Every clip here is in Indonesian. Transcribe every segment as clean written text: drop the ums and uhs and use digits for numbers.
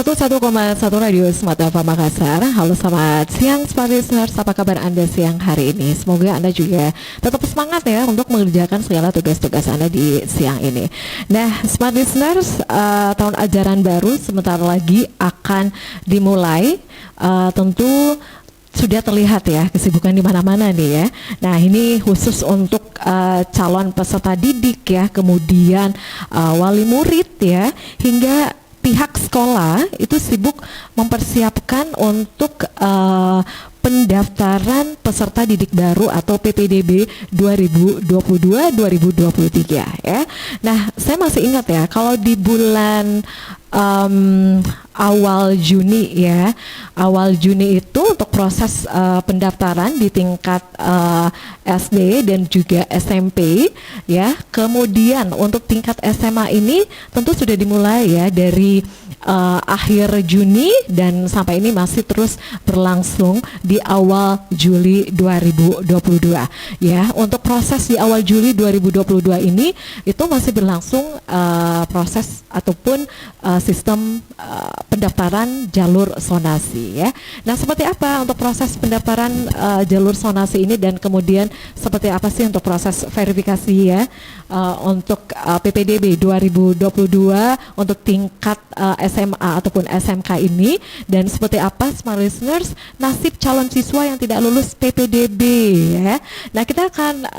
101,1 Radio Smart FM Makassar. Halo, selamat siang Smart Listeners. Apa kabar Anda siang hari ini? Semoga Anda juga tetap semangat ya untuk mengerjakan segala tugas-tugas Anda di siang ini. Nah, Smart Listeners, tahun ajaran baru sebentar lagi akan dimulai. Tentu sudah terlihat ya kesibukan di mana-mana nih ya. Nah, ini khusus untuk calon peserta didik ya, kemudian wali murid ya, hingga pihak sekolah itu sibuk mempersiapkan untuk pendaftaran peserta didik baru atau PPDB 2022-2023 ya. Nah, saya masih ingat ya kalau di bulan awal Juni ya, awal Juni itu untuk proses pendaftaran di tingkat SD dan juga SMP ya. Kemudian untuk tingkat SMA ini tentu sudah dimulai ya dari akhir Juni dan sampai ini masih terus berlangsung di awal Juli 2022 ya. Untuk proses di awal Juli 2022 ini itu masih berlangsung proses ataupun sistem pendaftaran jalur zonasi ya. Nah, seperti apa untuk proses pendaftaran jalur zonasi ini dan kemudian seperti apa sih untuk proses verifikasi ya untuk PPDB 2022 untuk tingkat SMA ataupun SMK ini, dan seperti apa Smart Listeners nasib calon siswa yang tidak lulus PPDB ya. Nah, kita akan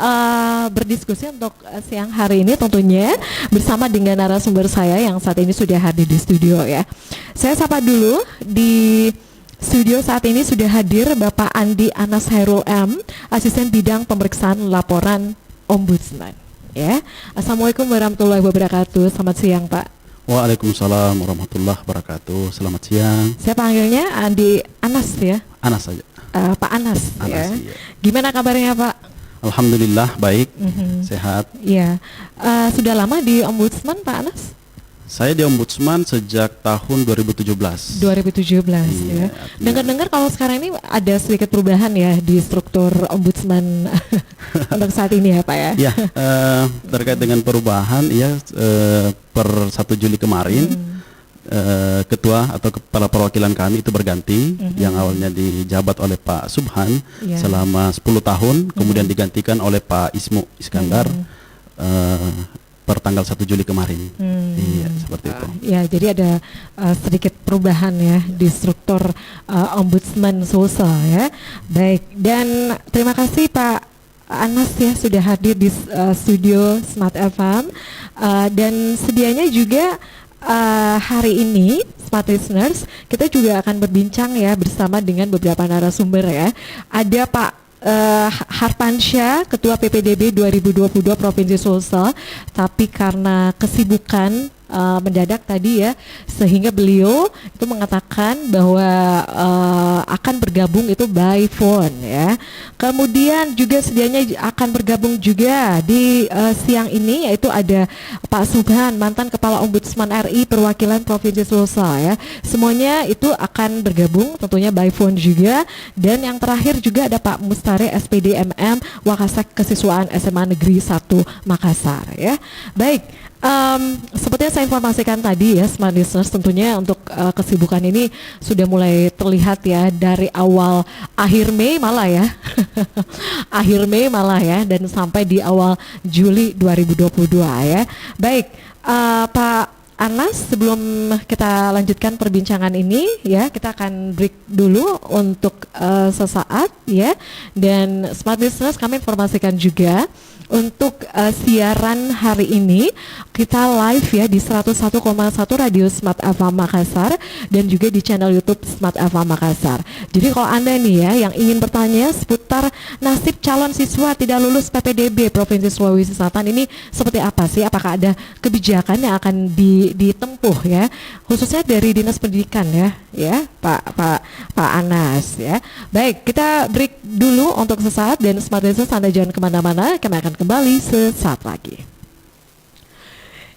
berdiskusi untuk siang hari ini tentunya bersama dengan narasumber saya yang saat ini sudah hadir di studio ya. Saya sapa dulu di studio saat ini sudah hadir Bapak Andi Anas Hairul M, Asisten Bidang Pemeriksaan Laporan Ombudsman ya. Assalamualaikum warahmatullahi wabarakatuh. Selamat siang Pak. Waalaikumsalam warahmatullahi wabarakatuh. Selamat siang. Saya panggilnya Andi Anas ya. Anas saja. Pak Anas ya. Iya. Gimana kabarnya Pak? Alhamdulillah baik, sehat. Iya. Sudah lama di Ombudsman Pak Anas? Saya di Ombudsman sejak tahun 2017. 2017 ya. Dengar-dengar kalau sekarang ini ada sedikit perubahan ya di struktur Ombudsman untuk saat ini ya Pak ya. Ya, terkait dengan perubahan ya, per 1 Juli kemarin ketua atau kepala perwakilan kami itu berganti, yang awalnya dijabat oleh Pak Subhan selama 10 tahun, kemudian digantikan oleh Pak Ismu Iskandar per tanggal 1 Juli kemarin. Iya, seperti itu. Ya, jadi ada sedikit perubahan ya di struktur Ombudsman Sulsel ya. Baik, dan terima kasih Pak Anas ya sudah hadir di studio Smart FM, dan sedianya juga hari ini Smart Listeners kita juga akan berbincang ya bersama dengan beberapa narasumber ya. Ada Pak Harpansyah, Ketua PPDB 2022 Provinsi Sulsel, tapi karena kesibukan mendadak tadi ya, sehingga beliau itu mengatakan bahwa akan bergabung itu by phone ya. Kemudian juga sedianya akan bergabung juga di siang ini, yaitu ada Pak Subhan, mantan Kepala Ombudsman RI perwakilan Provinsi Sulsel ya. Semuanya itu akan bergabung tentunya by phone juga. Dan yang terakhir juga ada Pak Mustari SPD MM Wakasek Kesiswaan SMA Negeri 1 Makassar ya. Baik, seperti yang saya informasikan tadi ya Smart Listeners, tentunya untuk kesibukan ini sudah mulai terlihat ya dari awal akhir Mei malah ya akhir Mei malah ya, dan sampai di awal Juli 2022 ya. Baik, Pak Anas, sebelum kita lanjutkan perbincangan ini ya, kita akan break dulu untuk sesaat ya. Dan Smart Listeners, kami informasikan juga untuk siaran hari ini kita live ya di 101,1 Radio Smart FM Makassar dan juga di channel YouTube Smart FM Makassar. Jadi kalau Anda nih ya yang ingin bertanya seputar nasib calon siswa tidak lulus PPDB Provinsi Sulawesi Selatan ini seperti apa sih? Apakah ada kebijakan yang akan ditempuh ya, khususnya dari Dinas Pendidikan ya Pak Anas ya. Baik, kita break dulu untuk sesaat, dan Smart Listeners Anda jangan kemana-mana, kami akan kembali sesaat lagi.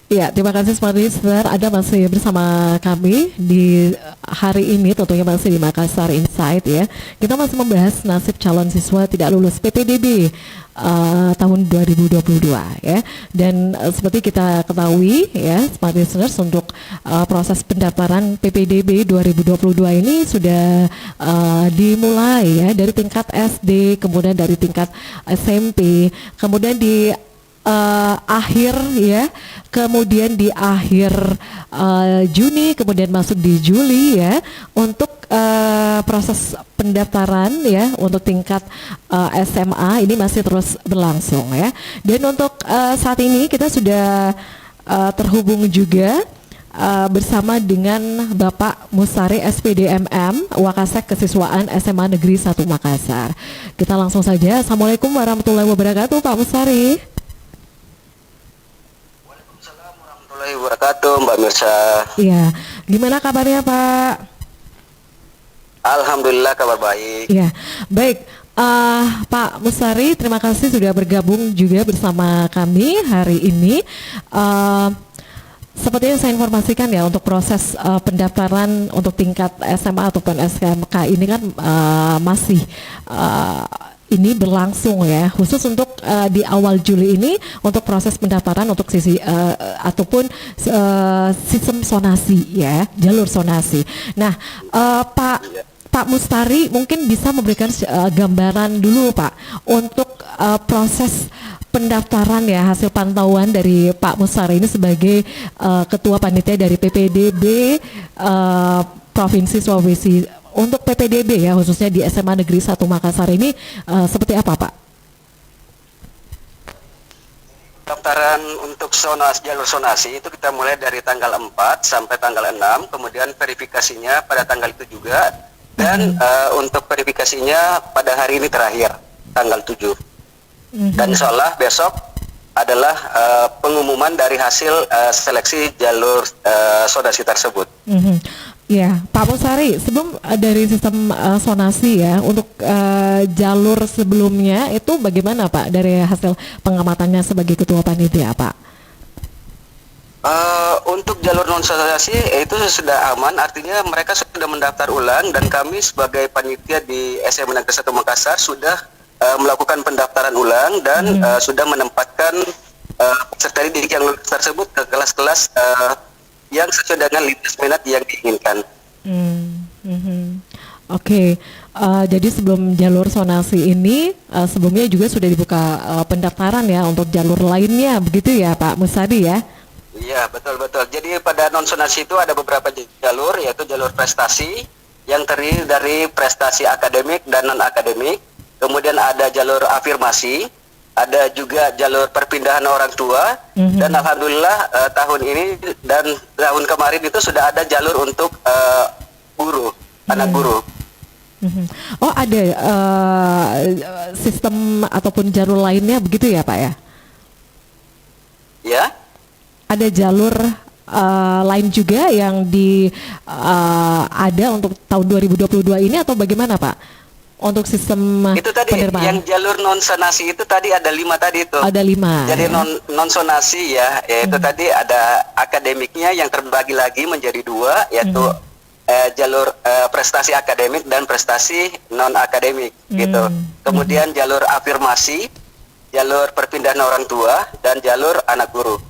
Ya, terima kasih Smart Listener. Anda masih bersama kami di hari ini, tentunya masih di Makassar Insight ya. Kita masih membahas nasib calon siswa tidak lulus PPDB tahun 2022 ya. Dan seperti kita ketahui ya, Smart Listeners, untuk proses pendaftaran PPDB 2022 ini sudah dimulai ya, dari tingkat SD, kemudian dari tingkat SMP, kemudian di akhir ya, kemudian di akhir Juni, kemudian masuk di Juli ya, untuk proses pendaftaran ya untuk tingkat SMA ini masih terus berlangsung ya. Dan untuk saat ini kita sudah terhubung juga bersama dengan Bapak Musari SPDMM Wakasek Kesiswaan SMA Negeri 1 Makassar. Kita langsung saja. Assalamualaikum warahmatullahi wabarakatuh, Pak Musari. Warahmatullahi wabarakatuh, Mbak Mirsa. Iya, gimana kabarnya Pak? Alhamdulillah kabar baik. Iya, baik. Pak Musari, terima kasih sudah bergabung juga bersama kami hari ini. Seperti yang saya informasikan ya, untuk proses pendaftaran untuk tingkat SMA ataupun SMK ini kan masih ini berlangsung ya, khusus untuk di awal Juli ini untuk proses pendaftaran untuk sisi ataupun sistem sonasi ya, jalur sonasi. Nah, Pak Mustari mungkin bisa memberikan gambaran dulu Pak untuk proses pendaftaran ya, hasil pantauan dari Pak Mustari ini sebagai Ketua Panitia dari PPDB Provinsi Sulawesi. Untuk PPDB ya, khususnya di SMA Negeri 1 Makassar ini seperti apa Pak? Pendaftaran untuk jalur sonasi itu kita mulai dari tanggal 4 sampai tanggal 6, kemudian verifikasinya pada tanggal itu juga, dan untuk verifikasinya pada hari ini terakhir, tanggal 7. Dan insya Allah besok adalah pengumuman dari hasil seleksi jalur sonasi tersebut. Ya, Pak Musari, sebelum dari sistem sonasi ya, untuk jalur sebelumnya itu bagaimana Pak dari hasil pengamatannya sebagai Ketua Panitia Pak? Untuk jalur non sonasi itu sudah aman, artinya mereka sudah mendaftar ulang, dan kami sebagai panitia di SMA Negeri 1 Makassar sudah melakukan pendaftaran ulang dan sudah menempatkan peserta didik yang lulus tersebut ke kelas-kelas yang sesuai dengan lintas minat yang diinginkan. Oke. Jadi sebelum jalur sonasi ini sebelumnya juga sudah dibuka pendaftaran ya untuk jalur lainnya, begitu ya Pak Musadi ya? Iya, betul-betul. Jadi pada non sonasi itu ada beberapa jalur, yaitu jalur prestasi yang terdiri dari prestasi akademik dan non akademik. Kemudian ada jalur afirmasi, ada juga jalur perpindahan orang tua, dan alhamdulillah tahun ini dan tahun kemarin itu sudah ada jalur untuk guru, anak guru. Oh, ada sistem ataupun jalur lainnya begitu ya Pak ya? Ya. Ada jalur lain juga yang ada untuk tahun 2022 ini atau bagaimana Pak? Untuk sistem itu tadi penerimaan. Yang jalur non sonasi itu tadi ada 5 tadi itu. Ada 5. Jadi ya. non sonasi ya, yaitu tadi ada akademiknya yang terbagi lagi menjadi 2, yaitu jalur prestasi akademik dan prestasi non akademik gitu. Kemudian jalur afirmasi, jalur perpindahan orang tua, dan jalur anak guru.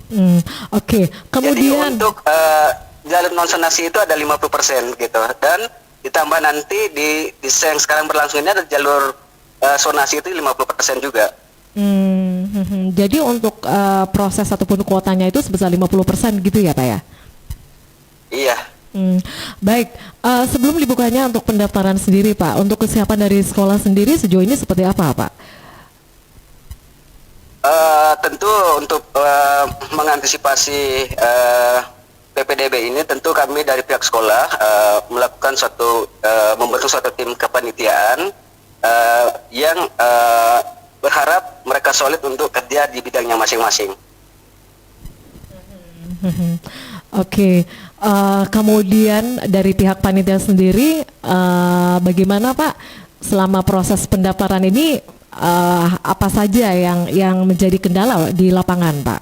Oke. Kemudian jadi untuk jalur non sonasi itu ada 50% gitu, dan ditambah nanti di yang sekarang berlangsung ini ada jalur sonasi itu 50% juga. Jadi untuk proses ataupun kuotanya itu sebesar 50% gitu ya Pak ya? Iya. Baik, sebelum dibukanya untuk pendaftaran sendiri Pak, untuk kesiapan dari sekolah sendiri sejauh ini seperti apa Pak? Tentu untuk mengantisipasi PPDB ini, tentu kami dari pihak sekolah melakukan membentuk suatu tim kepanitiaan yang berharap mereka solid untuk kerja di bidangnya masing-masing. Oke. Kemudian dari pihak panitia sendiri bagaimana Pak selama proses pendaftaran ini, apa saja yang menjadi kendala di lapangan Pak?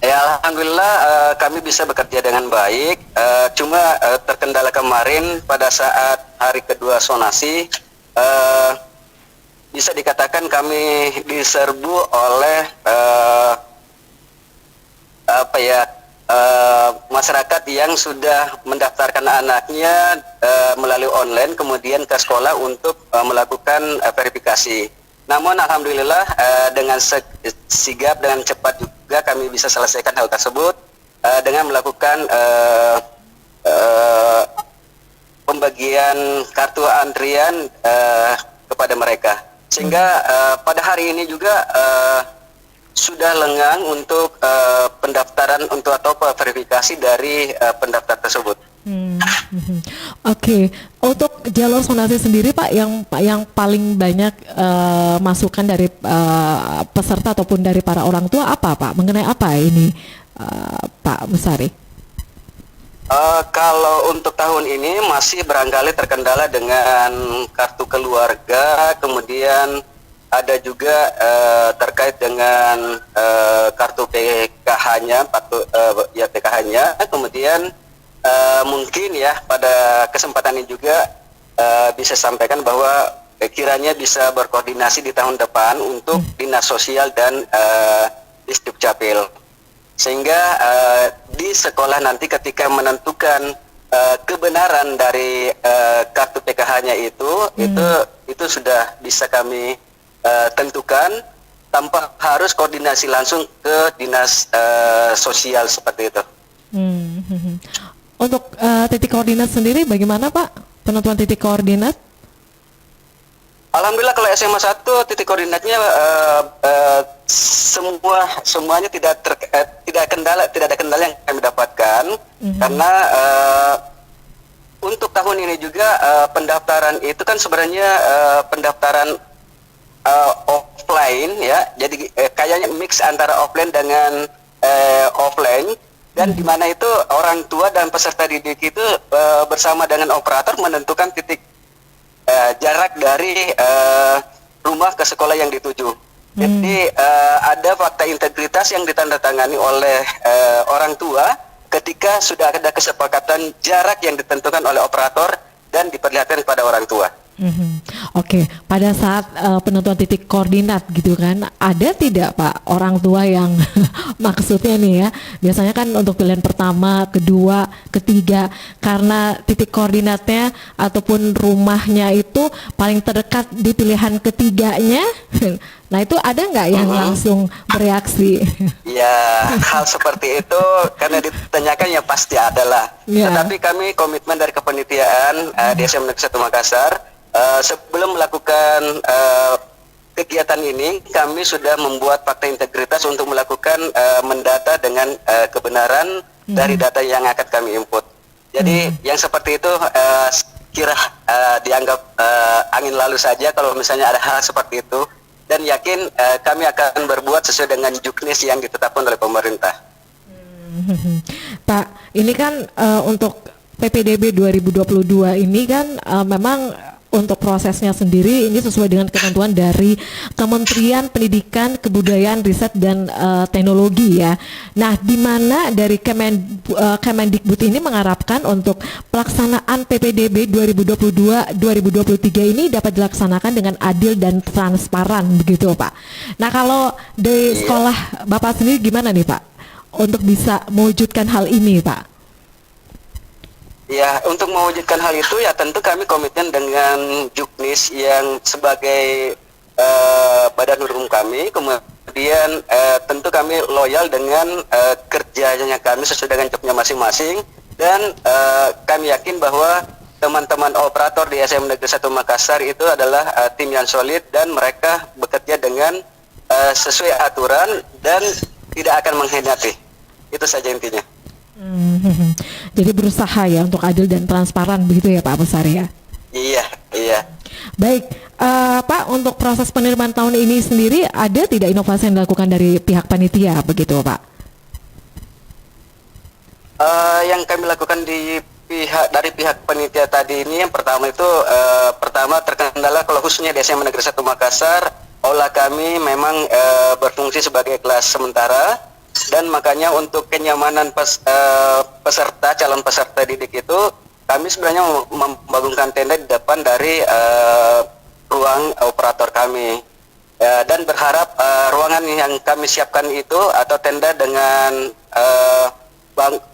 Ya, alhamdulillah kami bisa bekerja dengan baik. Cuma terkendala kemarin pada saat hari kedua sonasi, eh, bisa dikatakan kami diserbu oleh masyarakat yang sudah mendaftarkan anaknya melalui online, kemudian ke sekolah untuk melakukan verifikasi. Namun alhamdulillah dengan sigap, dengan cepat juga kami bisa selesaikan hal tersebut dengan melakukan pembagian kartu antrian kepada mereka. Sehingga pada hari ini juga sudah lengang untuk pendaftaran untuk atau verifikasi dari pendaftar tersebut. Oke. Untuk jalur sonasi sendiri Pak, yang paling banyak masukan dari peserta ataupun dari para orang tua apa Pak? Mengenai apa ini Pak Musari? Kalau untuk tahun ini masih barangkali terkendala dengan kartu keluarga, kemudian ada juga terkait dengan kartu PKH-nya, PKH-nya, kemudian mungkin ya pada kesempatan ini juga bisa sampaikan bahwa kiranya bisa berkoordinasi di tahun depan untuk Dinas Sosial dan Disdukcapil, sehingga di sekolah nanti ketika menentukan kebenaran dari kartu PKH-nya itu sudah bisa kami tentukan tanpa harus koordinasi langsung ke Dinas Sosial seperti itu. Untuk titik koordinat sendiri bagaimana Pak? Penentuan titik koordinat? Alhamdulillah kalau SMA 1 titik koordinatnya semuanya tidak ada kendala yang kami dapatkan, karena untuk tahun ini juga pendaftaran itu kan sebenarnya pendaftaran offline ya, jadi kayaknya mix antara offline dengan offline, dan di mana itu orang tua dan peserta didik itu bersama dengan operator menentukan titik jarak dari rumah ke sekolah yang dituju. Jadi ada fakta integritas yang ditandatangani oleh orang tua ketika sudah ada kesepakatan jarak yang ditentukan oleh operator dan diperlihatkan kepada orang tua. Oke, pada saat penentuan titik koordinat gitu kan, ada tidak Pak orang tua yang maksudnya nih ya, biasanya kan untuk pilihan pertama, kedua, ketiga, karena titik koordinatnya ataupun rumahnya itu paling terdekat di pilihan ketiganya, nah itu ada nggak yang langsung bereaksi? Ya, hal seperti itu karena ditanyakan ya pasti ada lah. Tetapi kami komitmen dari kepanitiaan di SMA Negeri 1 Makassar, sebelum melakukan kegiatan ini, kami sudah membuat fakta integritas untuk melakukan mendata dengan kebenaran dari data yang akan kami input. Jadi yang seperti itu kira dianggap angin lalu saja kalau misalnya ada hal seperti itu, dan yakin kami akan berbuat sesuai dengan juknis yang ditetapkan oleh pemerintah. Pak, ini kan untuk PPDB 2022 ini kan memang untuk prosesnya sendiri ini sesuai dengan ketentuan dari Kementerian Pendidikan, Kebudayaan, Riset dan Teknologi ya. Nah, di mana dari Kemendikbud ini mengharapkan untuk pelaksanaan PPDB 2022-2023 ini dapat dilaksanakan dengan adil dan transparan begitu Pak. Nah, kalau di sekolah Bapak sendiri gimana nih Pak untuk bisa mewujudkan hal ini Pak? Ya, untuk mewujudkan hal itu ya tentu kami komitmen dengan juknis yang sebagai badan hukum kami, kemudian tentu kami loyal dengan kerjanya kami sesuai dengan jobnya masing-masing, dan kami yakin bahwa teman-teman operator di SMA Negeri 1 Makassar itu adalah tim yang solid dan mereka bekerja dengan sesuai aturan dan tidak akan mengkhianati. Itu saja intinya. Jadi berusaha ya untuk adil dan transparan begitu ya Pak Musari ya? Iya. Baik, Pak, untuk proses penerimaan tahun ini sendiri ada tidak inovasi yang dilakukan dari pihak panitia begitu Pak? Yang kami lakukan dari pihak panitia tadi ini, yang pertama itu pertama terkendala kalau khususnya di SMA Negeri 1 Makassar, aula kami memang berfungsi sebagai kelas sementara. dan makanya untuk kenyamanan peserta, calon peserta didik itu kami sebenarnya membangunkan tenda di depan dari ruang operator kami. Dan berharap ruangan yang kami siapkan itu atau tenda dengan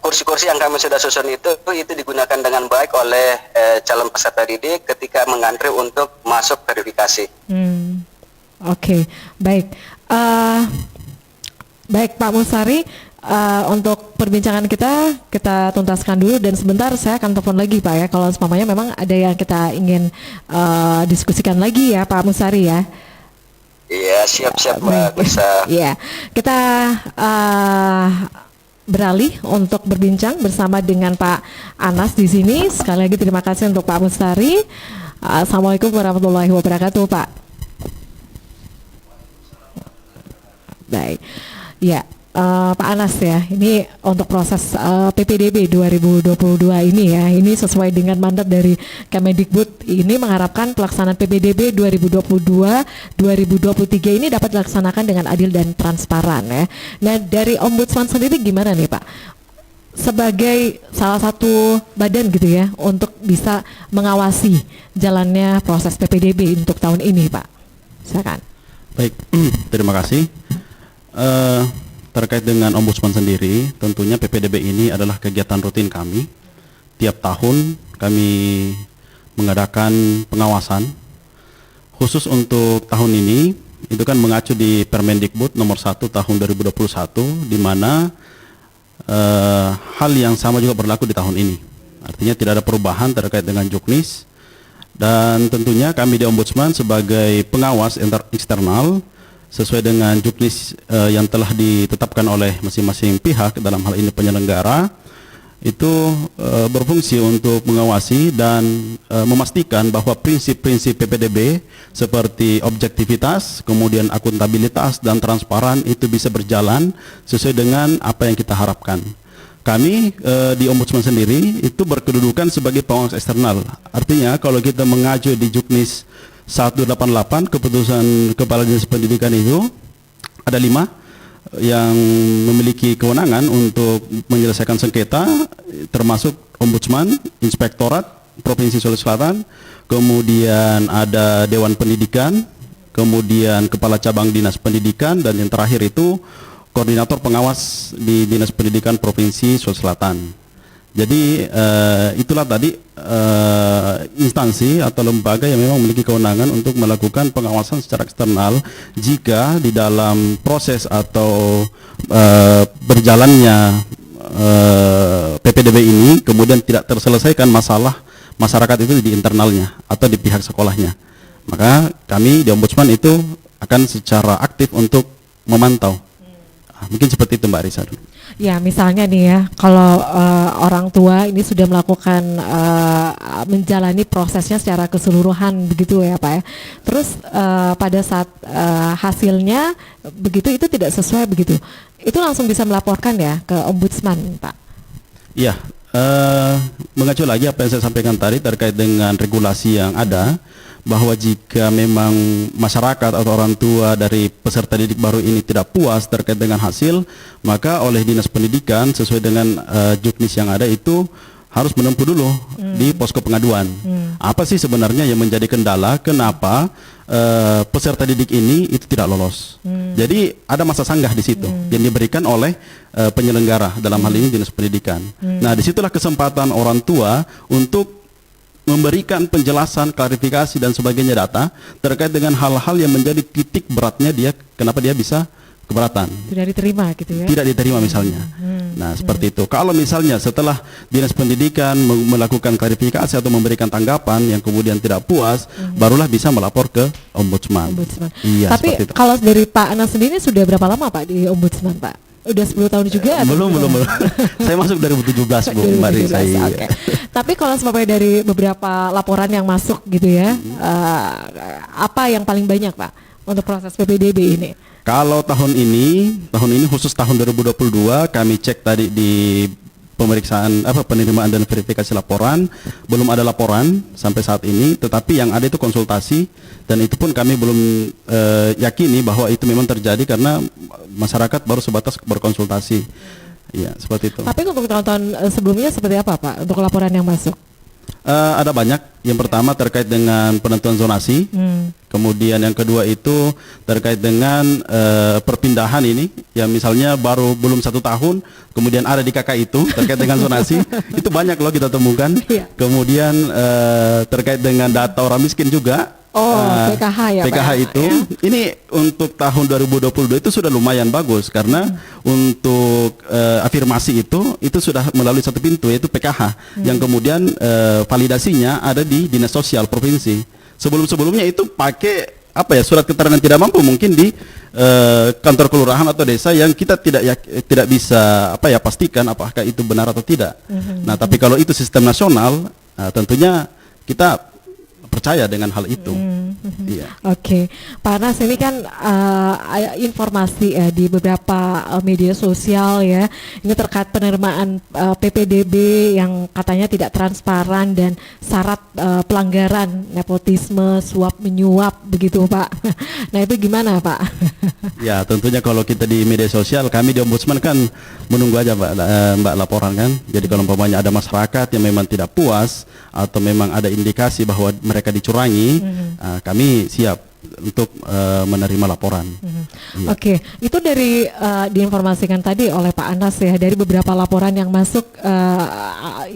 kursi-kursi yang kami sudah susun itu digunakan dengan baik oleh calon peserta didik ketika mengantri untuk masuk verifikasi. Oke, baik. Baik Pak Musari, untuk perbincangan kita tuntaskan dulu dan sebentar saya akan telepon lagi Pak ya kalau seumpamanya memang ada yang kita ingin diskusikan lagi ya Pak Musari ya. Iya, siap-siap Mbak Bisa. Iya, kita beralih untuk berbincang bersama dengan Pak Anas di sini. Sekali lagi terima kasih untuk Pak Musari. Assalamualaikum warahmatullahi wabarakatuh Pak. Baik. Ya, Pak Anas ya, ini untuk proses PPDB 2022 ini ya, ini sesuai dengan mandat dari Kemendikbud, ini mengharapkan pelaksanaan PPDB 2022-2023 ini dapat dilaksanakan dengan adil dan transparan ya. Nah, dari Ombudsman sendiri gimana nih Pak? Sebagai salah satu badan gitu ya, untuk bisa mengawasi jalannya proses PPDB untuk tahun ini Pak. Silakan. Baik, terima kasih. Terkait dengan Ombudsman sendiri, tentunya PPDB ini adalah kegiatan rutin kami. Tiap tahun kami mengadakan pengawasan. Khusus untuk tahun ini, itu kan mengacu di Permendikbud nomor 1 tahun 2021, di mana hal yang sama juga berlaku di tahun ini. Artinya tidak ada perubahan terkait dengan Juknis. Dan tentunya kami di Ombudsman sebagai pengawas eksternal sesuai dengan juknis yang telah ditetapkan oleh masing-masing pihak, dalam hal ini penyelenggara, itu berfungsi untuk mengawasi dan memastikan bahwa prinsip-prinsip PPDB seperti objektivitas, kemudian akuntabilitas dan transparan itu bisa berjalan sesuai dengan apa yang kita harapkan. Kami di Ombudsman sendiri itu berkedudukan sebagai pengawas eksternal. Artinya kalau kita mengacu di Juknis 188 keputusan Kepala Dinas Pendidikan itu ada 5 yang memiliki kewenangan untuk menyelesaikan sengketa, termasuk Ombudsman, Inspektorat Provinsi Sulawesi Selatan, kemudian ada Dewan Pendidikan, kemudian Kepala Cabang Dinas Pendidikan, dan yang terakhir itu Koordinator Pengawas di Dinas Pendidikan Provinsi Sulawesi Selatan. Jadi itulah tadi instansi atau lembaga yang memang memiliki kewenangan untuk melakukan pengawasan secara eksternal jika di dalam proses atau berjalannya PPDB ini kemudian tidak terselesaikan masalah masyarakat itu di internalnya atau di pihak sekolahnya. Maka kami di Ombudsman itu akan secara aktif untuk memantau. Mungkin seperti itu Mbak Risa. Ya, misalnya nih ya, kalau orang tua ini sudah melakukan menjalani prosesnya secara keseluruhan begitu ya Pak ya. Terus pada saat hasilnya begitu itu tidak sesuai begitu, itu langsung bisa melaporkan ya ke Ombudsman Pak. Iya, mengacu lagi apa yang saya sampaikan tadi terkait dengan regulasi yang ada, bahwa jika memang masyarakat atau orang tua dari peserta didik baru ini tidak puas terkait dengan hasil, maka oleh Dinas Pendidikan sesuai dengan juknis yang ada itu harus menempuh dulu di posko pengaduan. Apa sih sebenarnya yang menjadi kendala kenapa peserta didik ini itu tidak lolos? Jadi ada masa sanggah di situ yang diberikan oleh penyelenggara, dalam hal ini Dinas Pendidikan. Nah, disitulah kesempatan orang tua untuk memberikan penjelasan, klarifikasi dan sebagainya data terkait dengan hal-hal yang menjadi titik beratnya dia, kenapa dia bisa keberatan. Tidak diterima gitu ya? Tidak diterima misalnya. Nah, seperti itu. Kalau misalnya setelah Dinas Pendidikan melakukan klarifikasi atau memberikan tanggapan yang kemudian tidak puas, barulah bisa melapor ke Ombudsman. Iya, tapi kalau dari Pak Anas sendiri sudah berapa lama Pak di Ombudsman Pak? Udah 10 tahun juga? Belum. Saya masuk 2017 Bu, Mbak Risa. Okay. Tapi kalau sebenarnya dari beberapa laporan yang masuk gitu ya, apa yang paling banyak Pak untuk proses PPDB ini? Kalau tahun ini khusus tahun 2022 kami cek tadi di pemeriksaan penerimaan dan verifikasi laporan. Belum ada laporan sampai saat ini, tetapi yang ada itu konsultasi, dan itu pun kami belum yakini bahwa itu memang terjadi karena masyarakat baru sebatas berkonsultasi. Ya, seperti itu. Tapi untuk tahun-tahun sebelumnya seperti apa Pak untuk laporan yang masuk? Ada banyak. Yang pertama terkait dengan penentuan zonasi. Kemudian yang kedua itu terkait dengan perpindahan ini, ya misalnya belum 1 tahun, kemudian ada di KK itu terkait dengan zonasi, itu banyak loh kita temukan. Kemudian terkait dengan data orang miskin juga. PKH ya PKH Pak, itu, ya? ini untuk tahun 2022 itu sudah lumayan bagus karena untuk afirmasi itu sudah melalui satu pintu, yaitu PKH, yang kemudian validasinya ada di Dinas Sosial Provinsi. Sebelumnya itu pakai surat keterangan tidak mampu mungkin di kantor kelurahan atau desa, yang kita tidak bisa pastikan apakah itu benar atau tidak. Nah, tapi kalau itu sistem nasional, tentunya kita percaya dengan hal itu. Iya. Oke, Pak Anas, ini kan informasi ya di beberapa media sosial ya, ini terkait penerimaan PPDB yang katanya tidak transparan dan syarat pelanggaran nepotisme, suap menyuap begitu Pak. Nah itu gimana Pak? Ya tentunya kalau kita di media sosial, kami di Ombudsman kan menunggu aja Mbak laporan kan. Jadi kalau umpamanya ada masyarakat yang memang tidak puas atau memang ada indikasi bahwa mereka dicurangi, kami siap untuk menerima laporan. Ya. Oke, itu dari diinformasikan tadi oleh Pak Anas ya, dari beberapa laporan yang masuk,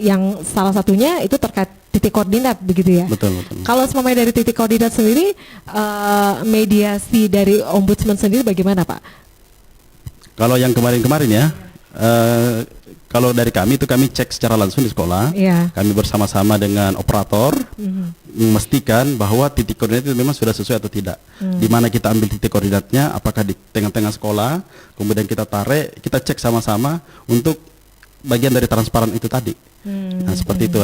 yang salah satunya itu terkait titik koordinat begitu ya. Betul. Kalau semuanya dari titik koordinat sendiri, mediasi dari Ombudsman sendiri bagaimana Pak? Kalau yang kemarin-kemarin ya, kalau dari kami itu kami cek secara langsung di sekolah. Kami bersama-sama dengan operator memastikan bahwa titik koordinat itu memang sudah sesuai atau tidak. Di mana kita ambil titik koordinatnya, apakah di tengah-tengah sekolah, kemudian kita tarik, kita cek sama-sama untuk bagian dari transparan itu tadi. Nah, seperti itu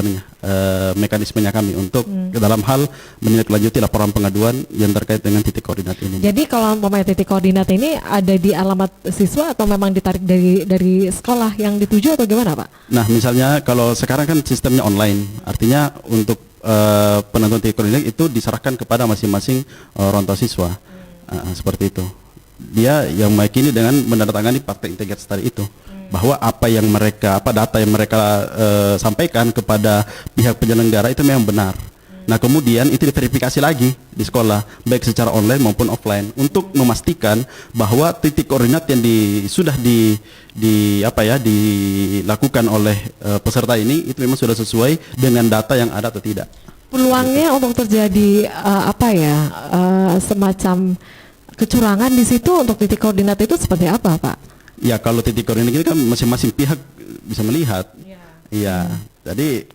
mekanismenya kami untuk dalam hal menindaklanjuti laporan pengaduan yang terkait dengan titik koordinat ini. Jadi kalau umpamanya titik koordinat ini ada di alamat siswa atau memang ditarik dari sekolah yang dituju atau gimana Pak? Nah, misalnya kalau sekarang kan sistemnya online, artinya untuk penentuan titik koordinat itu diserahkan kepada masing-masing orang tua siswa. Seperti itu. Dia yang meyakini dengan menandatangani fakta integritas tadi itu, bahwa data yang mereka sampaikan kepada pihak penyelenggara itu memang benar. Nah, kemudian itu diverifikasi lagi di sekolah, baik secara online maupun offline, untuk memastikan bahwa titik koordinat yang sudah dilakukan oleh peserta ini itu memang sudah sesuai dengan data yang ada atau tidak. Peluangnya untuk terjadi semacam kecurangan di situ untuk titik koordinat itu seperti apa Pak? Ya, kalau titik koordinat ini kan masing-masing pihak bisa melihat. Iya. Jadi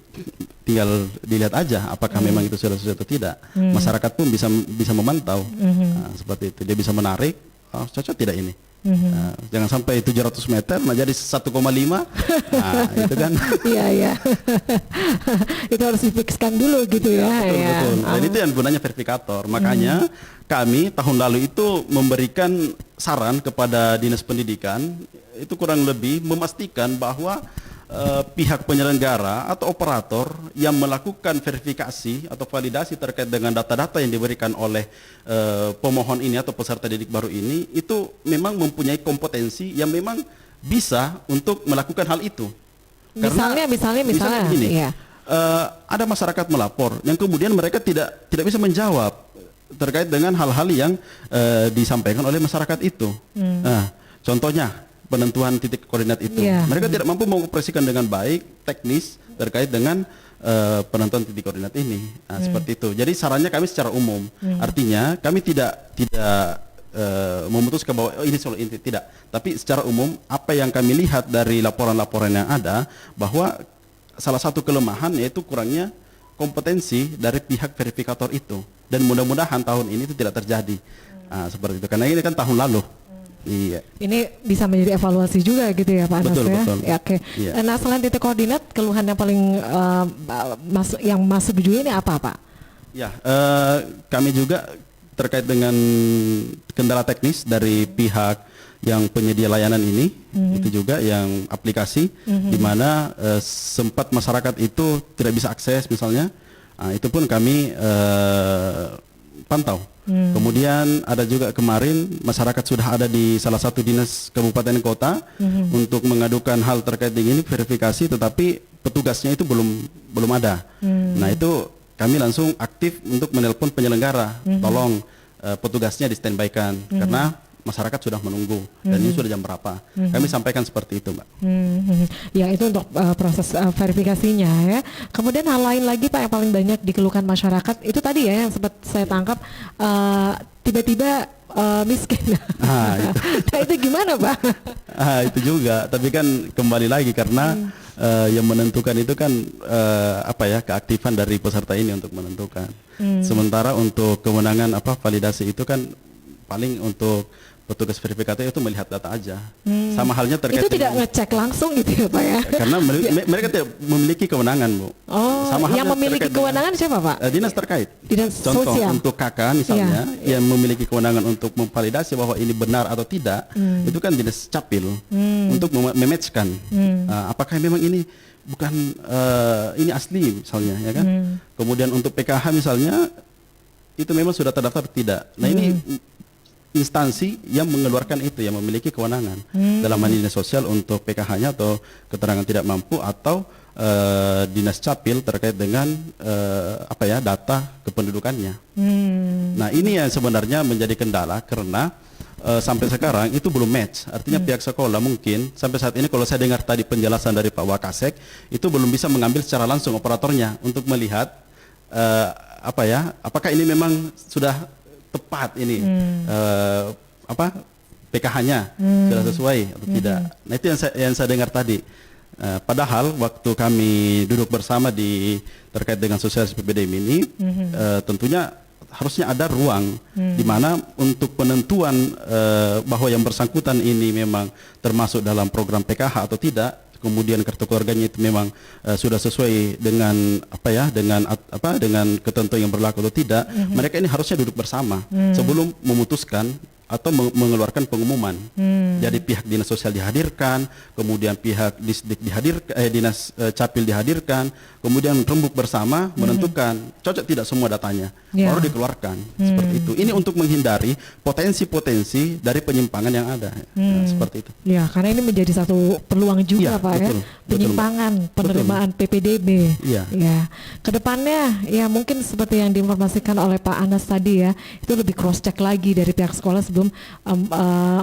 tinggal dilihat aja apakah memang itu sudah sesuai atau tidak. Masyarakat pun bisa memantau. Seperti itu. Dia bisa menarik, cocok tidak ini. Jangan sampai 700 meter jadi 1,5. Nah, itu kan. Iya. Itu harus difikskan dulu gitu ya. Betul. Dan itu yang gunanya verifikator. Makanya kami tahun lalu itu memberikan saran kepada Dinas Pendidikan, itu kurang lebih memastikan bahwa pihak penyelenggara atau operator yang melakukan verifikasi atau validasi terkait dengan data-data yang diberikan oleh pemohon ini atau peserta didik baru ini, itu memang mempunyai kompetensi yang memang bisa untuk melakukan hal itu. Misalnya gini, ada masyarakat melapor yang kemudian mereka tidak bisa menjawab terkait dengan hal-hal yang disampaikan oleh masyarakat itu. Nah, contohnya penentuan titik koordinat itu, mereka tidak mampu mengoperasikan dengan baik teknis terkait dengan penentuan titik koordinat ini. Nah, seperti itu. Jadi sarannya kami secara umum, artinya kami tidak memutuskan bahwa ini soal inti, tidak. Tapi secara umum apa yang kami lihat dari laporan-laporan yang ada, bahwa salah satu kelemahan yaitu kurangnya kompetensi dari pihak verifikator itu, dan mudah-mudahan tahun ini itu tidak terjadi. Seperti itu, karena ini kan tahun lalu. Iya. Ini bisa menjadi evaluasi juga gitu ya Pak Anas. Betul. Ya, oke. Iya. Nah, selain titik koordinat, keluhan yang paling masuk juga ini apa Pak? Ya, kami juga terkait dengan kendala teknis dari pihak yang penyedia layanan ini, itu juga yang aplikasi di mana sempat masyarakat itu tidak bisa akses misalnya, itu pun kami pantau. Kemudian ada juga kemarin masyarakat sudah ada di salah satu dinas kabupaten kota untuk mengadukan hal terkait dengan ini verifikasi, tetapi petugasnya itu belum ada. Nah itu kami langsung aktif untuk menelpon penyelenggara, tolong petugasnya di standby-kan karena masyarakat sudah menunggu dan ini sudah jam berapa. Kami sampaikan seperti itu, Mbak. Ya, itu untuk proses verifikasinya ya. Kemudian hal lain lagi Pak yang paling banyak dikeluhkan masyarakat itu tadi ya yang sempat saya tangkap tiba-tiba miskin. Itu. Nah, itu gimana Pak? Itu juga, tapi kan kembali lagi karena yang menentukan itu kan keaktifan dari peserta ini untuk menentukan. Sementara untuk kewenangan validasi itu kan paling untuk petugas verifikator itu melihat data aja. Sama halnya terkait itu tidak ngecek langsung gitu ya Pak ya? Karena mereka tidak memiliki kewenangan, Bu. Sama yang memiliki kewenangan siapa Pak? Dinas terkait. Dinas Contoh sosial. untuk KK misalnya yang memiliki kewenangan untuk memvalidasi bahwa ini benar atau tidak, itu kan Dinas Capil untuk mematchkan apakah memang ini bukan ini asli misalnya ya kan. Kemudian untuk PKH misalnya itu memang sudah terdaftar tidak. Nah ini instansi yang mengeluarkan itu yang memiliki kewenangan dalam hal dinas sosial untuk PKH-nya atau keterangan tidak mampu atau dinas capil terkait dengan data kependudukannya. Nah ini yang sebenarnya menjadi kendala karena sampai sekarang itu belum match. Artinya pihak sekolah mungkin sampai saat ini kalau saya dengar tadi penjelasan dari Pak Wakasek itu belum bisa mengambil secara langsung operatornya untuk melihat apakah ini memang sudah tepat ini PKH-nya sudah sesuai atau tidak. Nah itu yang saya dengar tadi. Padahal waktu kami duduk bersama terkait dengan sosialisasi PPDM ini, tentunya harusnya ada ruang di mana untuk penentuan bahwa yang bersangkutan ini memang termasuk dalam program PKH atau tidak. Kemudian kartu keluarganya itu memang sudah sesuai dengan dengan ketentuan yang berlaku atau tidak, mereka ini harusnya duduk bersama sebelum memutuskan atau mengeluarkan pengumuman. Jadi pihak dinas sosial dihadirkan, kemudian pihak disdik dihadirkan, dinas capil dihadirkan, kemudian rembuk bersama menentukan cocok tidak semua datanya, baru dikeluarkan seperti itu. Ini untuk menghindari potensi-potensi dari penyimpangan yang ada. Nah, seperti itu. Ya, karena ini menjadi satu peluang juga Pak betul, ya, penyimpangan penerimaan PPDB. Ya, kedepannya ya mungkin seperti yang diinformasikan oleh Pak Anas tadi ya, itu lebih cross check lagi dari pihak sekolah sebelum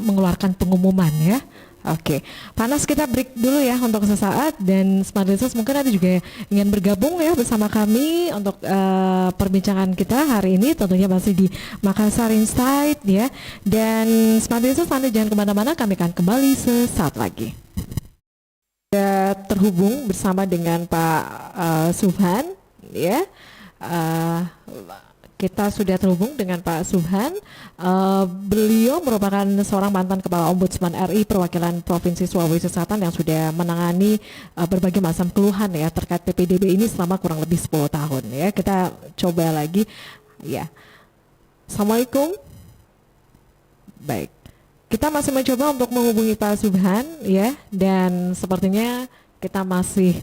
mengeluarkan pengumuman ya. Oke, Pak Anas kita break dulu ya untuk sesaat dan Smart Resource mungkin ada juga ingin bergabung ya bersama kami untuk perbincangan kita hari ini tentunya masih di Makassar Insight ya, dan Smart Resource Anda jangan kemana-mana, kami akan kembali sesaat lagi. Kita terhubung bersama dengan Pak Subhan ya. Kita sudah terhubung dengan Pak Subhan. Beliau merupakan seorang mantan Kepala Ombudsman RI perwakilan Provinsi Sulawesi Selatan yang sudah menangani berbagai macam keluhan ya terkait PPDB ini selama kurang lebih 10 tahun ya. Kita coba lagi ya. Assalamualaikum. Baik. Kita masih mencoba untuk menghubungi Pak Subhan ya, dan sepertinya kita masih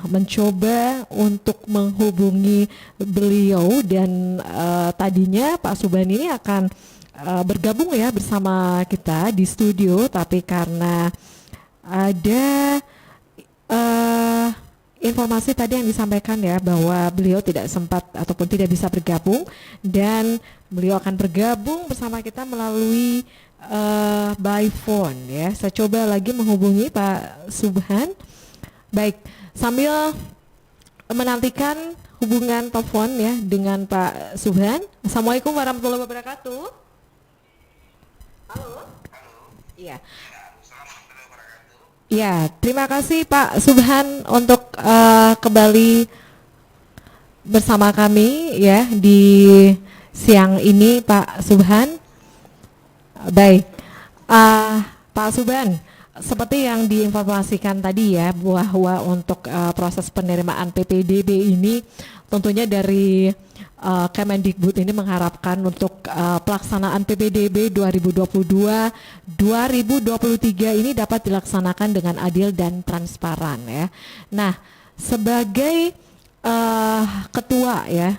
mencoba untuk menghubungi beliau dan tadinya Pak Subhan ini akan bergabung ya bersama kita di studio, tapi karena ada informasi tadi yang disampaikan ya bahwa beliau tidak sempat ataupun tidak bisa bergabung, dan beliau akan bergabung bersama kita melalui by phone ya. Saya coba lagi menghubungi Pak Subhan. Baik, sambil menantikan hubungan telepon ya dengan Pak Subhan. Assalamualaikum warahmatullahi wabarakatuh. Halo. Iya. Ya, terima kasih Pak Subhan untuk kembali bersama kami ya di siang ini Pak Subhan. Baik, Pak Subhan. seperti yang diinformasikan tadi ya, bahwa untuk proses penerimaan PPDB ini tentunya dari Kemendikbud ini mengharapkan untuk pelaksanaan PPDB 2022-2023 ini dapat dilaksanakan dengan adil dan transparan ya. Nah, sebagai ketua ya,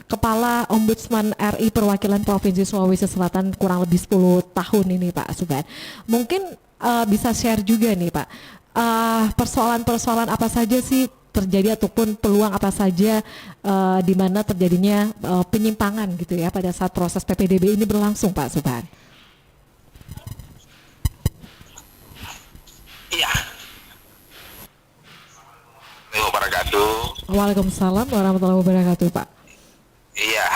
Kepala Ombudsman RI Perwakilan Provinsi Sulawesi Selatan kurang lebih 10 tahun ini Pak Subhan, mungkin bisa share juga nih Pak, persoalan-persoalan apa saja sih terjadi ataupun peluang apa saja di mana terjadinya penyimpangan gitu ya pada saat proses PPDB ini berlangsung Pak Subhan. Iya. Wabarakatuh. Waalaikumsalam warahmatullahi wabarakatuh Pak. Iya.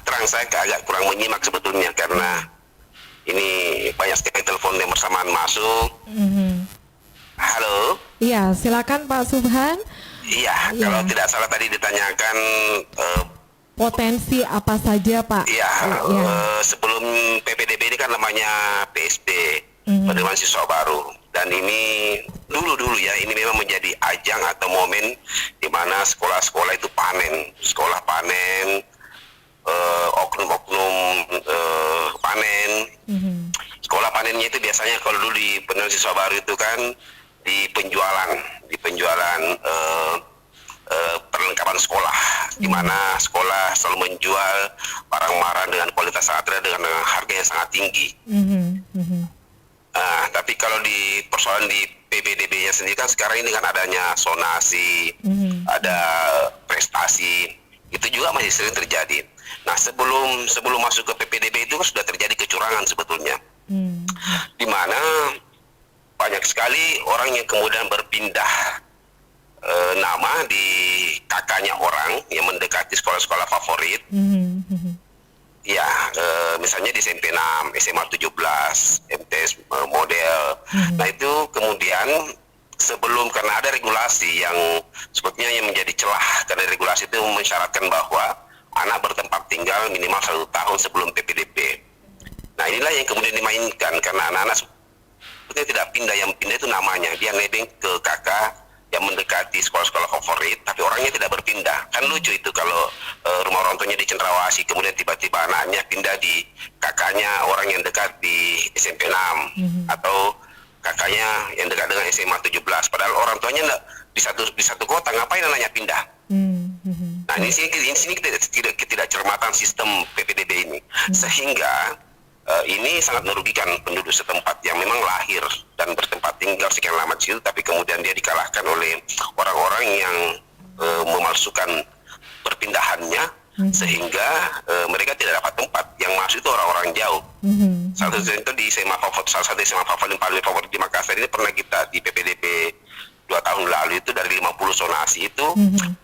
Terang saya agak kurang menyimak sebetulnya karena ini banyak sekali telepon yang bersamaan masuk. Halo. Iya, silakan Pak Subhan. Iya, Iya. kalau tidak salah tadi ditanyakan Potensi apa saja Pak? iya, Iya. sebelum PPDB ini kan namanya PSB, penerimaan siswa baru. Dan ini dulu ya, ini memang menjadi ajang atau momen di mana sekolah-sekolah itu panen, sekolah panen, oknum-oknum panen. Sekolah panennya itu biasanya kalau dulu di penerimaan siswa baru itu kan di penjualan perlengkapan sekolah, di mana sekolah selalu menjual barang-barang dengan kualitas sangat rendah dengan harga yang sangat tinggi. Tapi kalau di persoalan di PPDB-nya sendiri kan sekarang ini dengan adanya sonasi, ada prestasi, itu juga masih sering terjadi. Nah, sebelum masuk ke PPDB itu kan sudah terjadi kecurangan sebetulnya, di mana banyak sekali orang yang kemudian berpindah nama di kakaknya orang yang mendekati sekolah-sekolah favorit. Ya, misalnya di SMP 6, SMA 17, MTS model. Nah, itu kemudian sebelum, karena ada regulasi yang sebetulnya yang menjadi celah, karena regulasi itu mensyaratkan bahwa anak bertempat tinggal minimal 1 tahun sebelum PPDB. Nah, inilah yang kemudian dimainkan karena anak-anak sebetulnya tidak pindah, yang pindah itu namanya, dia nebeng ke kakak yang mendekati sekolah-sekolah favorit, tapi orangnya tidak berpindah. Kan lucu itu kalau rumah orang tuanya di Cendrawasih, kemudian tiba-tiba anaknya pindah di kakaknya orang yang dekat di SMP 6, atau kakaknya yang dekat dengan SMA 17, padahal orang tuanya di satu kota, ngapain anaknya pindah? Nah, ini sini ketidakcermatan sistem PPDB ini, sehingga ini sangat merugikan penduduk setempat yang memang lahir dan bertempat tinggal sekian lama di situ, tapi kemudian dia dikalahkan oleh orang-orang yang memalsukan perpindahannya, sehingga mereka tidak dapat tempat. Yang masuk itu orang-orang jauh. Salah satu contoh di salah satu SMA favorit yang paling favorit di Makassar ini pernah kita di PPDB 2 tahun lalu itu dari 50 sonasi itu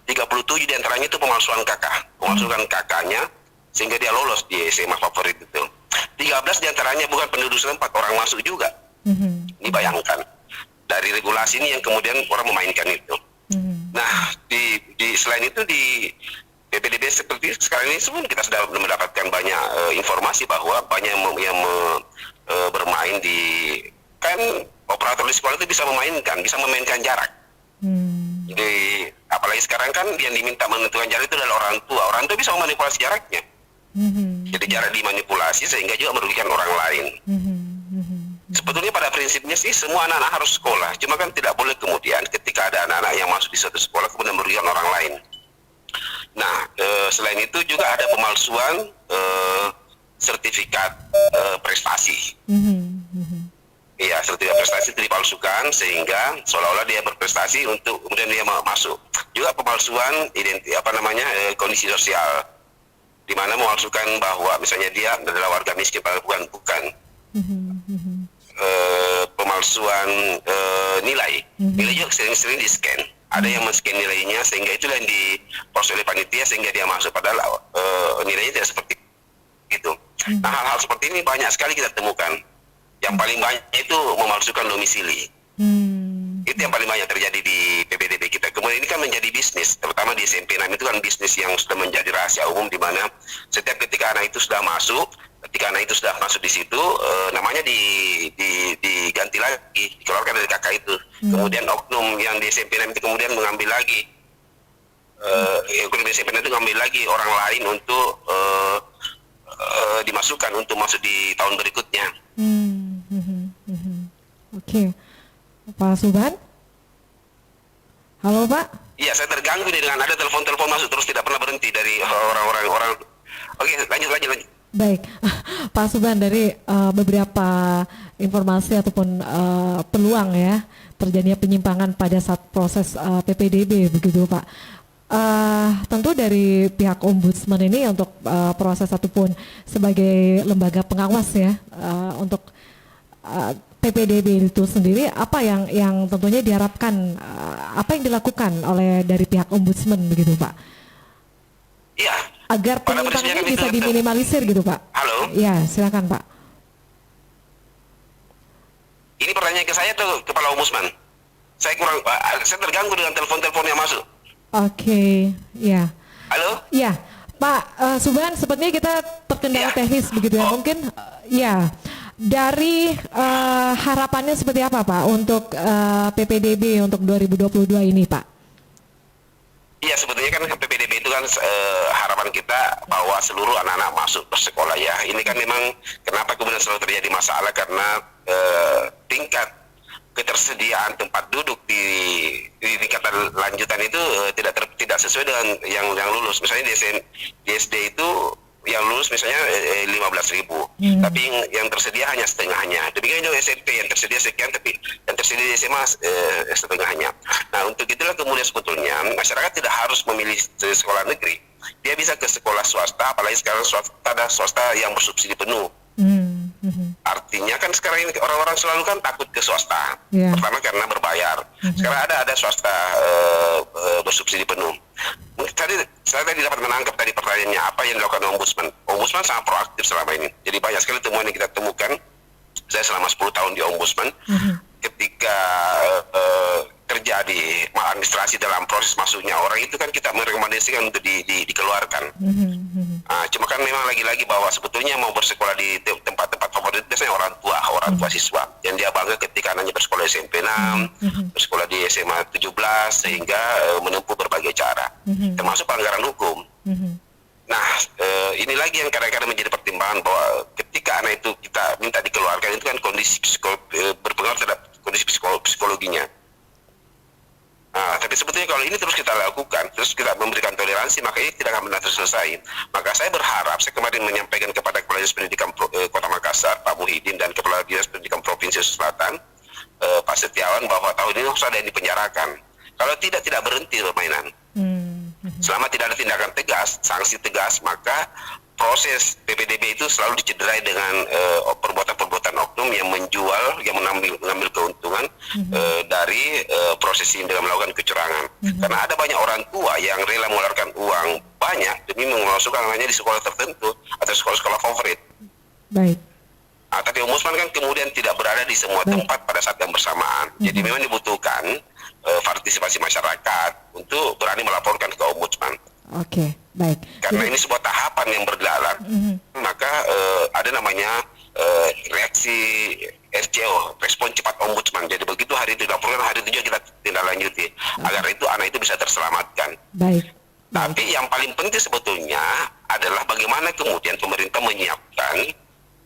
37 diantaranya itu pemalsuan kakaknya sehingga dia lolos di SMA favorit itu. 13 diantaranya bukan penduduk setempat, orang masuk juga. Ini bayangkan dari regulasi ini yang kemudian orang memainkan itu. Nah, di selain itu di PPDB seperti sekarang ini pun kita sudah mendapatkan banyak informasi bahwa banyak yang bermain di, kan operator di sekolah itu bisa memainkan jarak. Jadi apalagi sekarang kan yang diminta menentukan jarak itu adalah orang tua. Orang tua bisa memanipulasi jaraknya. Jadi jarak dimanipulasi sehingga juga merugikan orang lain. Sebetulnya pada prinsipnya sih semua anak-anak harus sekolah. Cuma kan tidak boleh kemudian ketika ada anak-anak yang masuk di suatu sekolah kemudian merugikan orang lain. Nah, selain itu juga ada pemalsuan sertifikat prestasi. Iya, sertifikat prestasi itu dipalsukan sehingga seolah-olah dia berprestasi untuk kemudian dia masuk. Juga pemalsuan kondisi sosial, di mana memalsukan bahwa misalnya dia adalah warga miskin padahal bukan. Pemalsuan nilai juga sering-sering di scan. Ada yang men-scan nilainya sehingga itulah yang diproses oleh panitia sehingga dia masuk padahal nilainya tidak seperti itu. Nah, hal-hal seperti ini banyak sekali kita temukan. Yang paling banyak itu memalsukan domisili. Itu yang paling banyak terjadi di PPDB kita. Kemudian ini kan menjadi bisnis, terutama di SMP 6 itu kan bisnis yang sudah menjadi rahasia umum, di mana setiap ketika anak itu sudah masuk, di situ, namanya diganti lagi, dikeluarkan dari kakak itu. Kemudian oknum yang di SMP 6 itu kemudian mengambil lagi, oknum di SMP 6 itu mengambil lagi orang lain untuk dimasukkan untuk masuk di tahun berikutnya. Oke. Pak Subhan? Halo Pak? Iya, saya terganggu nih dengan ada telepon-telepon masuk terus tidak pernah berhenti dari orang-orang. Oke, lanjut. Baik, Pak Subhan, dari beberapa informasi ataupun peluang ya terjadinya penyimpangan pada saat proses PPDB begitu Pak. Tentu dari pihak Ombudsman ini untuk proses ataupun sebagai lembaga pengawas ya untuk PPDB itu sendiri, apa yang tentunya diharapkan, apa yang dilakukan oleh dari pihak Ombudsman begitu Pak? Iya. Agar penyimpangannya bisa diminimalisir gitu Pak. Halo. Ya, silakan Pak. Ini pertanyaan ke saya tuh Kepala Ombudsman. Saya terganggu dengan telepon-telepon yang masuk. Oke, ya. Halo. Ya, Pak Subhan, sepertinya kita terkendala teknis begitu ya. Mungkin ya. Dari harapannya seperti apa Pak untuk PPDB untuk 2022 ini Pak? Iya, sebetulnya kan PPDB itu kan harapan kita bahwa seluruh anak-anak masuk bersekolah ya. Ini kan memang kenapa kemudian selalu terjadi masalah karena tingkat ketersediaan tempat duduk di tingkatan lanjutan itu tidak sesuai dengan yang lulus. Misalnya di SD itu yang lulus misalnya 15.000, tapi yang tersedia hanya setengahnya. Demikian juga SMP yang tersedia sekian, tapi yang tersedia di SMA setengahnya. Nah, untuk itulah kemudian sebetulnya masyarakat tidak harus memilih sekolah negeri. Dia bisa ke sekolah swasta, apalagi sekarang ada swasta yang bersubsidi penuh. Artinya kan sekarang ini orang-orang selalu kan takut ke swasta. Pertama karena berbayar. Sekarang ada swasta bersubsidi penuh. Saya tadi dapat menangkap tadi pertanyaannya apa yang dilakukan Ombudsman. Ombudsman sangat proaktif selama ini. Jadi banyak sekali temuan yang kita temukan. Saya selama 10 tahun di Ombudsman, ketika terjadi maladministrasi dalam proses masuknya orang itu kan kita merekomendasikan untuk dikeluarkan. Cuma kan memang lagi-lagi bahwa sebetulnya mau bersekolah di tempat-tempat favorit biasanya orang tua siswa yang dia bangga ketika anaknya bersekolah di SMP 6, bersekolah di SMA 17 sehingga menempuh berbagai cara, termasuk pelanggaran hukum. Nah, ini lagi yang kadang-kadang menjadi pertimbangan bahwa ketika anak itu kita minta dikeluarkan itu kan kondisi berpengaruh terhadap kondisi psikologinya. Tapi sebetulnya kalau ini terus kita lakukan, terus kita memberikan toleransi, maka ini tidak akan benar selesai. Maka saya berharap, saya kemarin menyampaikan kepada Kepala Dinas Pendidikan Kota Makassar, Pak Muhyiddin, dan Kepala Dinas Pendidikan Provinsi Selatan, Pak Setiawan, bahwa tahun ini harus ada yang dipenjarakan. Kalau tidak berhenti permainan. Selama tidak ada tindakan tegas, sanksi tegas, maka proses PPDB itu selalu dicederai dengan perbuatan-perbuatan oknum yang menjual, yang mengambil keuntungan dari proses ini dengan melakukan kecurangan. Karena ada banyak orang tua yang rela mengeluarkan uang banyak demi memasukkan anaknya di sekolah tertentu atau sekolah-sekolah favorit. Baik. Tapi Ombudsman kan kemudian tidak berada di semua tempat pada saat yang bersamaan. Jadi memang dibutuhkan partisipasi masyarakat untuk berani melaporkan ke Ombudsman. Oke, baik. Karena ini sebuah tahapan yang berjalan, maka ada namanya reaksi RCO, respon cepat Ombudsman. Jadi begitu hari itu dilaporkan, hari itu juga kita tindak lanjuti agar itu anak itu bisa terselamatkan. Baik. Tapi yang paling penting sebetulnya adalah bagaimana kemudian pemerintah menyiapkan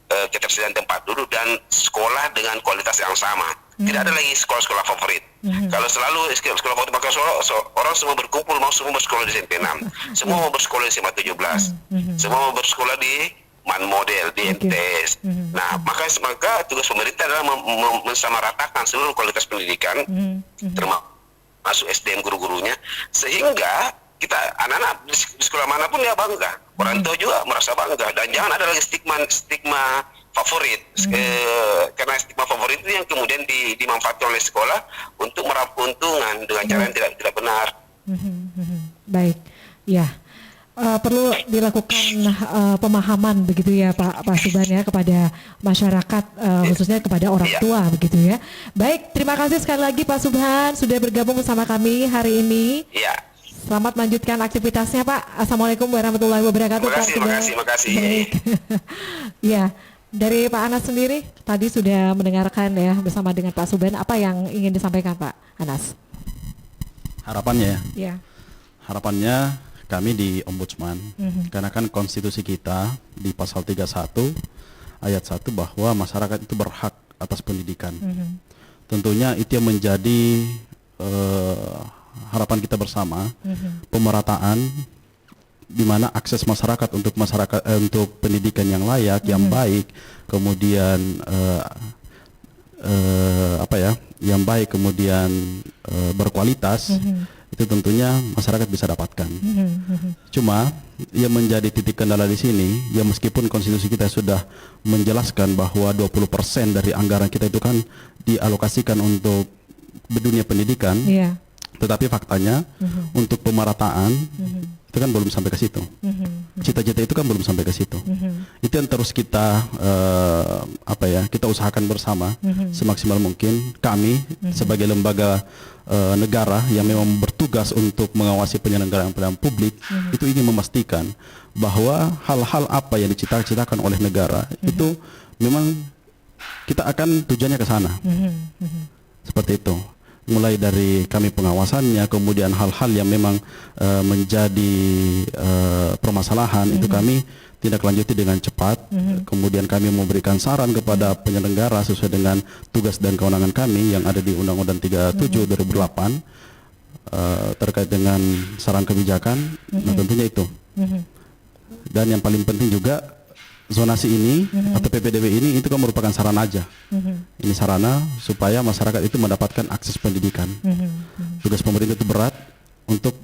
ketersediaan tempat duduk dan sekolah dengan kualitas yang sama. Tidak ada lagi sekolah-sekolah favorit. Kalau selalu sekolah favorit, maka orang semua berkumpul, mau semua bersekolah di SMP 6, semua mau bersekolah di SMA 17, semua mau bersekolah di MAN Model, di MTS. Nah, maka tugas pemerintah adalah mensamaratakan seluruh kualitas pendidikan, termasuk SDM guru-gurunya, sehingga kita anak-anak di sekolah manapun dia bangga, orang tua juga merasa bangga, dan jangan ada lagi stigma favorit, karena stigma favorit itu yang kemudian dimanfaatkan oleh sekolah untuk meraup keuntungan dengan cara yang tidak benar. Baik, ya. perlu dilakukan pemahaman begitu ya Pak Subhan ya kepada masyarakat khususnya kepada orang tua begitu ya. Baik, terima kasih sekali lagi Pak Subhan sudah bergabung bersama kami hari ini. Iya. Selamat melanjutkan aktivitasnya Pak. Assalamualaikum warahmatullahi wabarakatuh. Terima kasih. Baik. Ya, dari Pak Anas sendiri tadi sudah mendengarkan ya bersama dengan Pak Subhan, apa yang ingin disampaikan Pak Anas? Harapannya Ya. Harapannya kami di Ombudsman, karena kan konstitusi kita di pasal 31 ayat 1 bahwa masyarakat itu berhak atas pendidikan. Tentunya itu yang menjadi harapan kita bersama, pemerataan di mana akses masyarakat untuk pendidikan yang layak, yang baik, kemudian yang baik, kemudian berkualitas, itu tentunya masyarakat bisa dapatkan. Cuma yang menjadi titik kendala di sini, ya meskipun konstitusi kita sudah menjelaskan bahwa 20% dari anggaran kita itu kan dialokasikan untuk dunia pendidikan, tetapi faktanya untuk pemerataan itu kan belum sampai ke situ. Cita-cita itu kan belum sampai ke situ. Itu yang terus kita kita usahakan bersama semaksimal mungkin. Kami sebagai lembaga negara yang memang bertugas untuk mengawasi penyelenggaraan pelayanan publik itu ingin memastikan bahwa hal-hal apa yang dicita-citakan oleh negara itu memang kita akan tujuannya ke sana. Seperti itu. Mulai dari kami pengawasannya, kemudian hal-hal yang memang menjadi permasalahan itu kami tindak lanjuti dengan cepat. Kemudian kami memberikan saran kepada penyelenggara sesuai dengan tugas dan kewenangan kami yang ada di Undang-Undang 37 2008 terkait dengan saran kebijakan. Nah, tentunya itu. Dan yang paling penting juga zonasi ini atau PPDB ini itu kan merupakan sarana aja. Ini sarana supaya masyarakat itu mendapatkan akses pendidikan. Tugas pemerintah itu berat untuk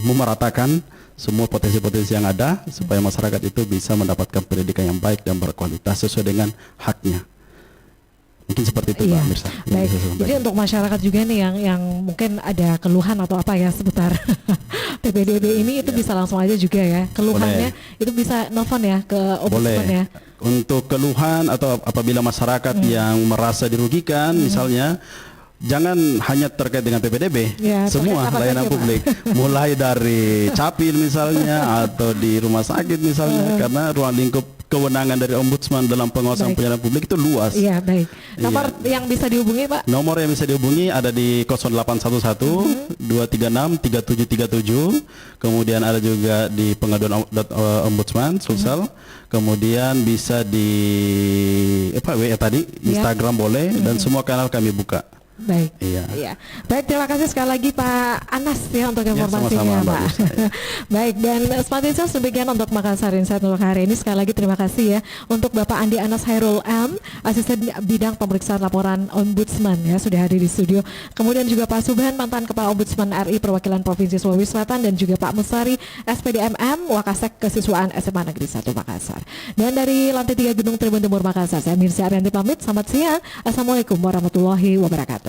memeratakan semua potensi-potensi yang ada supaya masyarakat itu bisa mendapatkan pendidikan yang baik dan berkualitas sesuai dengan haknya. Mungkin seperti itu Pak Mirsa. Baik. Jadi untuk masyarakat juga nih yang mungkin ada keluhan atau apa ya seputar PPDB ini itu bisa langsung aja juga ya. Keluhannya itu bisa nelfon ya ke Ombudsman ya. Untuk keluhan atau apabila masyarakat yang merasa dirugikan misalnya, jangan hanya terkait dengan PPDB, semua layanan publik, mulai dari capil misalnya atau di rumah sakit misalnya, karena ruang lingkup kewenangan dari Ombudsman dalam pengawasan pelayanan publik itu luas. Iya, baik. Nomor yang bisa dihubungi Pak? Nomor yang bisa dihubungi ada di 0811 236 3737. Kemudian ada juga di pengaduan Ombudsman Sulsel. Kemudian bisa di WA tadi, Instagram boleh, dan semua kanal kami buka. Baik, iya. Baik, terima kasih sekali lagi Pak Anas ya untuk informasinya Pak. Baik, dan seperti itu demikian untuk Makassar Insight untuk hari ini. Sekali lagi terima kasih ya untuk Bapak Andi Anas Hairul M, Asisten Bidang Pemeriksaan Laporan Ombudsman ya sudah hadir di studio. Kemudian juga Pak Subhan, mantan Kepala Ombudsman RI Perwakilan Provinsi Sulawesi Selatan, dan juga Pak Musari, SPDMM Wakasek Kesiswaan SMA Negeri 1 Makassar. Dan dari lantai 3 Gedung Tribun Timur Makassar, saya Mirsa Arianti pamit. Selamat siang. Assalamualaikum warahmatullahi wabarakatuh.